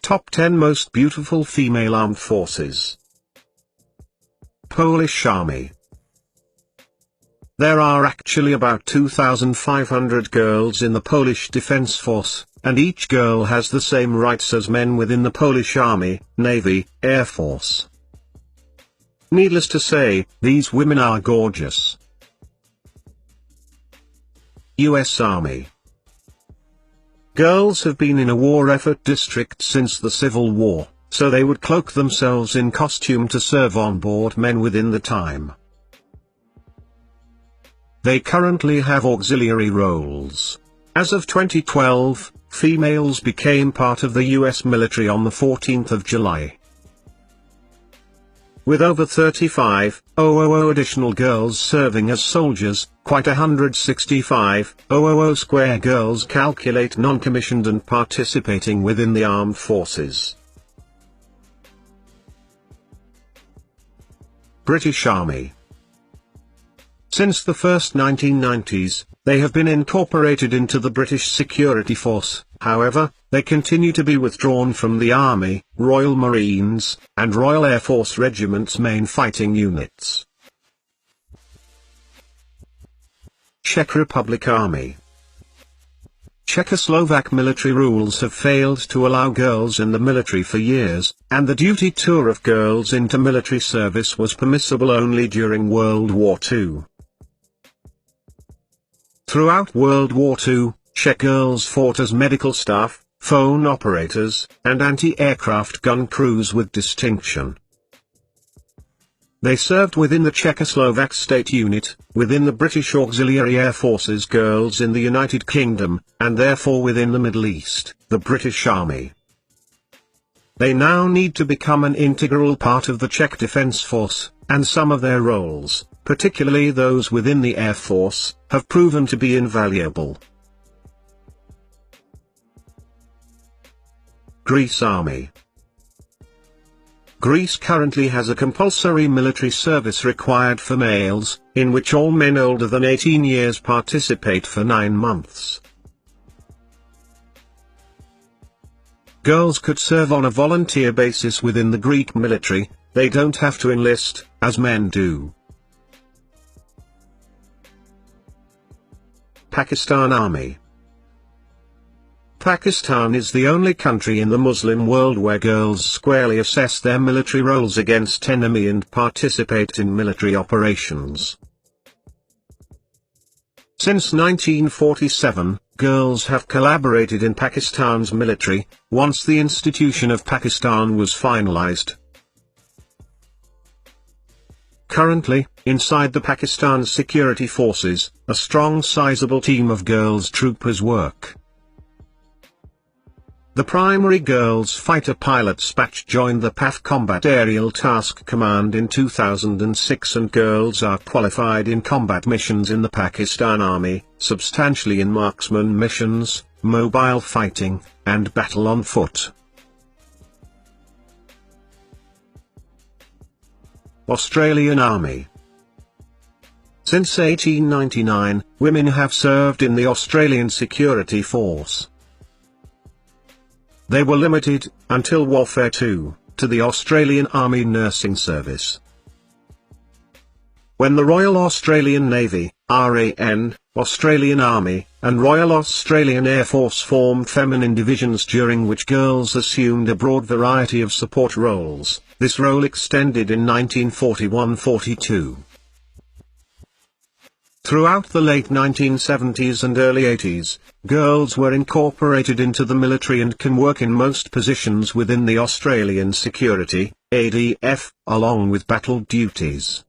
Top 10 Most Beautiful Female Armed Forces. Polish Army. There are actually about 2,500 girls in the Polish Defense Force, and each girl has the same rights as men within the Polish Army, Navy, Air Force. Needless to say, these women are gorgeous. U.S. Army. Girls have been in a war effort district since the Civil War, so they would cloak themselves in costume to serve on board men within the time. They currently have auxiliary roles. As of 2012, females became part of the U.S. military on the 14th of July. With over 35,000 additional girls serving as soldiers, quite 165,000 square girls calculate non-commissioned and participating within the armed forces. British Army. Since the first 1990s, they have been incorporated into the British Security Force. However, they continue to be withdrawn from the Army, Royal Marines, and Royal Air Force regiments' main fighting units. Czech Republic Army. Czechoslovak military rules have failed to allow girls in the military for years, and the duty tour of girls into military service was permissible only during World War II. Throughout World War II, Czech girls fought as medical staff, phone operators, and anti-aircraft gun crews with distinction. They served within the Czechoslovak State Unit, within the British Auxiliary Air Forces Girls in the United Kingdom, and therefore within the Middle East, the British Army. They now need to become an integral part of the Czech Defence Force, and some of their roles, particularly those within the Air Force, have proven to be invaluable. Greece Army. Greece currently has a compulsory military service required for males, in which all men older than 18 years participate for 9 months. Girls could serve on a volunteer basis within the Greek military. They don't have to enlist, as men do. Pakistan Army. Pakistan is the only country in the Muslim world where girls squarely assess their military roles against enemy and participate in military operations. Since 1947, girls have collaborated in Pakistan's military, once the institution of Pakistan was finalized. Currently, inside the Pakistan Security Forces, a strong sizable team of girls troopers work. The primary girls fighter pilots batch joined the PAF Combat Aerial Task Command in 2006, and girls are qualified in combat missions in the Pakistan Army, substantially in marksman missions, mobile fighting, and battle on foot. Australian Army. Since 1899, women have served in the Australian Security Force. They were limited, until Warfare II, to the Australian Army Nursing Service. When the Royal Australian Navy, RAN, Australian Army, and Royal Australian Air Force formed feminine divisions during which girls assumed a broad variety of support roles, this role extended in 1941–42. Throughout the late 1970s and early 80s, girls were incorporated into the military and can work in most positions within the Australian Security, ADF, along with battle duties.